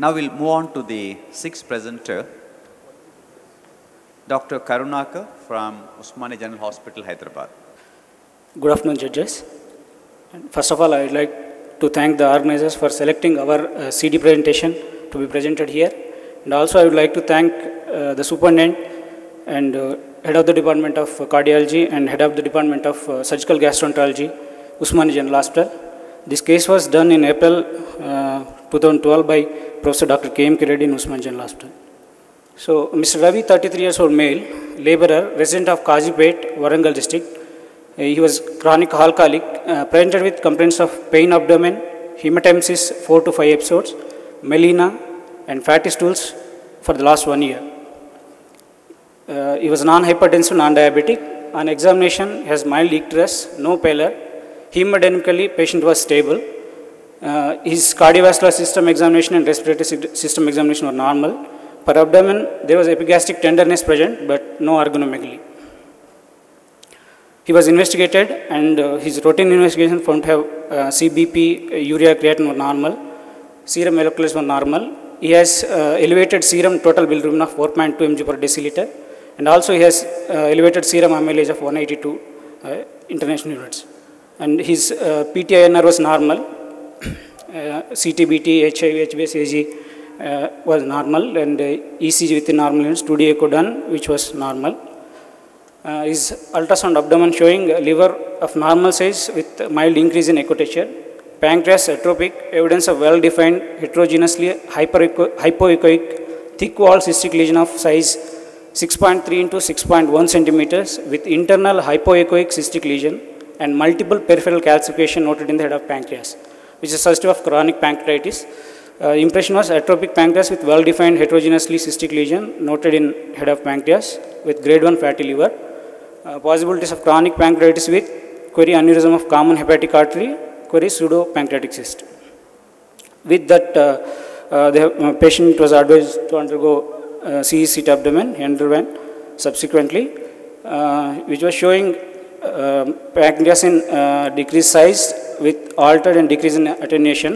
Now we'll move on to the sixth presenter, Dr. Karunakar from Usmania General Hospital, Hyderabad. Good afternoon, judges. First of all, I would like to thank the organizers for selecting our CD presentation to be presented here. And also I would like to thank the superintendent and head of the Department of Cardiology and head of the Department of Surgical Gastroenterology, Usmania General Hospital. This case was done in April 2012 by Professor Dr. K.M. Reddy in Usmania General Hospital. So, Mr. Ravi, 33 years old male, laborer, resident of Kazipet, Warangal district. He was chronic alcoholic, presented with complaints of pain abdomen, hematemesis 4 to 5 episodes, melena, and fatty stools for the last 1 year. He was non-hypertensive, non-diabetic. On examination, he has mild icterus, no pallor. Hemodynamically, patient was stable. His cardiovascular system examination and respiratory system examination were normal. Per abdomen, there was epigastric tenderness present, but no organomegaly. He was investigated, and his routine investigation found to have CBP, urea creatinine were normal. Serum electrolytes were normal. He has elevated serum total bilirubin of 4.2 mg per deciliter, and also he has elevated serum amylase of 182 international units. And his PTINR was normal. CTBT, HIV, HbS, AG was normal, and ECG within normal units, 2D echo done, which was normal. His ultrasound abdomen showing liver of normal size with mild increase in echo texture. Pancreas atropic, evidence of well-defined heterogeneously hypoechoic thick wall cystic lesion of size 6.3 into 6.1 centimeters with internal hypoechoic cystic lesion and multiple peripheral calcification noted in the head of pancreas, which is suggestive of chronic pancreatitis. Impression was atropic pancreas with well-defined heterogeneously cystic lesion noted in head of pancreas with grade 1 fatty liver. Possibilities of chronic pancreatitis with query aneurysm of common hepatic artery, query pseudo-pancreatic cyst. With that, the patient was advised to undergo CECT abdomen, he underwent subsequently, which was showing pancreas in decreased size with altered and decrease in attenuation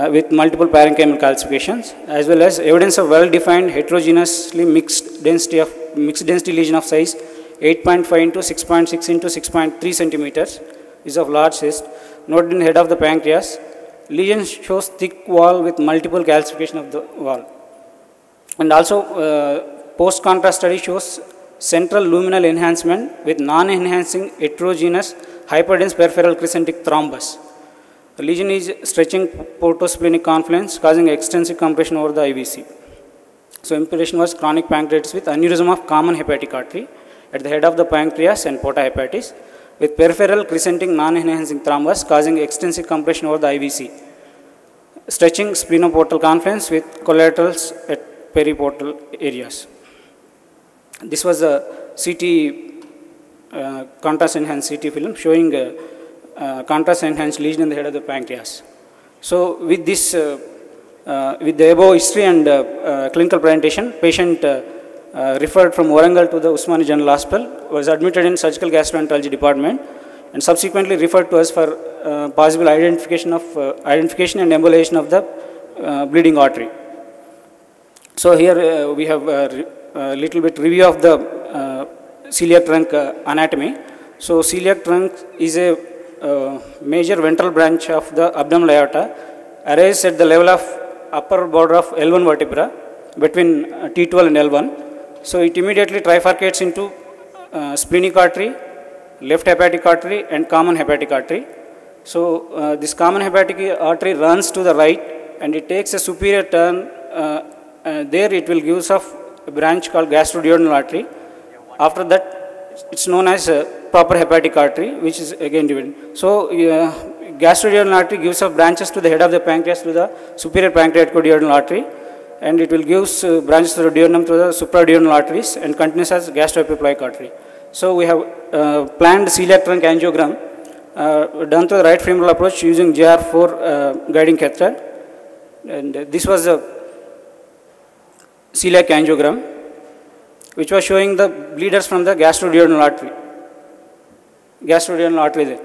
with multiple parenchymal calcifications, as well as evidence of well-defined heterogeneously mixed density lesion of size 8.5 into 6.6 into 6.3 centimeters is of large cyst noted in the head of the pancreas. Lesion shows thick wall with multiple calcification of the wall. And also post-contrast study shows central luminal enhancement with non-enhancing heterogeneous hyperdense peripheral crescentic thrombus. The lesion is stretching portosplenic confluence causing extensive compression over the IVC. So impression was chronic pancreatitis with aneurysm of common hepatic artery at the head of the pancreas and porta hepatis with peripheral crescentic non-enhancing thrombus causing extensive compression over the IVC. Stretching splenoportal confluence with collaterals at periportal areas. This was a CT, contrast enhanced CT film showing contrast enhanced lesion in the head of the pancreas. So with this, with the above history and clinical presentation, patient referred from Warangal to the Usmania General Hospital, was admitted in surgical gastroenterology department, and subsequently referred to us for possible identification and embolization of the bleeding artery. So here we have a little bit review of the celiac trunk anatomy. So celiac trunk is a major ventral branch of the abdominal aorta, arises at the level of upper border of L1 vertebra between T12 and L1. So it immediately trifurcates into splenic artery, left hepatic artery, and common hepatic artery. So this common hepatic artery runs to the right, and it takes a superior turn. There it will give off a branch called gastroduodenal artery. After that, it's known as proper hepatic artery, which is again divided. So gastroduodenal artery gives off branches to the head of the pancreas to the superior pancreaticoduodenal artery, and it will give branches to the duodenum to the supraduodenal arteries and continues as gastroepiploic artery. So we have planned celiac trunk angiogram done through the right femoral approach using JR4 guiding catheter, and this was a celiac angiogram which was showing the bleeders from the gastroduodenal artery there.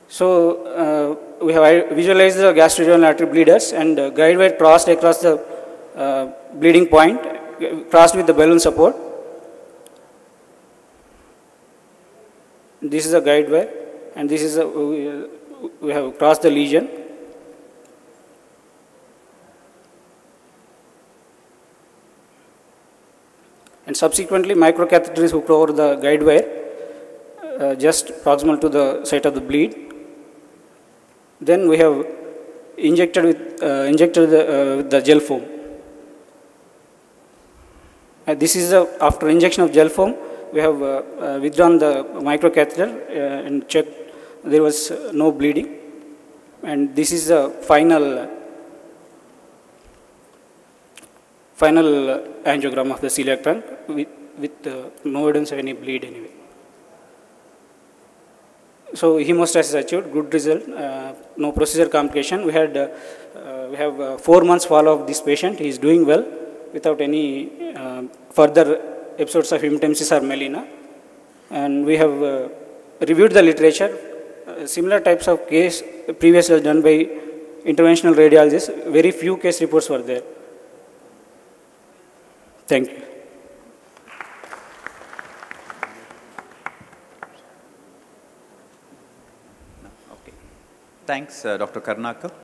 So we have visualized the gastrointestinal artery bleeders and guide wire crossed across the bleeding point, crossed with the balloon support. This is the guide wire, and this is we have crossed the lesion. And subsequently, microcatheter is hooked over the guide wire, just proximal to the site of the bleed. Then we have injected with the gel foam. This is after injection of gel foam. We have withdrawn the microcatheter and checked there was no bleeding. And this is the final angiogram of the celiac trunk with no evidence of any bleed anyway. So hemostasis achieved, good result, no procedure complication. We have 4 months follow of this patient. He is doing well without any further episodes of hematemesis or melena. And we have reviewed the literature. Similar types of case previously done by interventional radiologists. Very few case reports were there. Thank you. Okay. Thanks, Dr. Karnakar.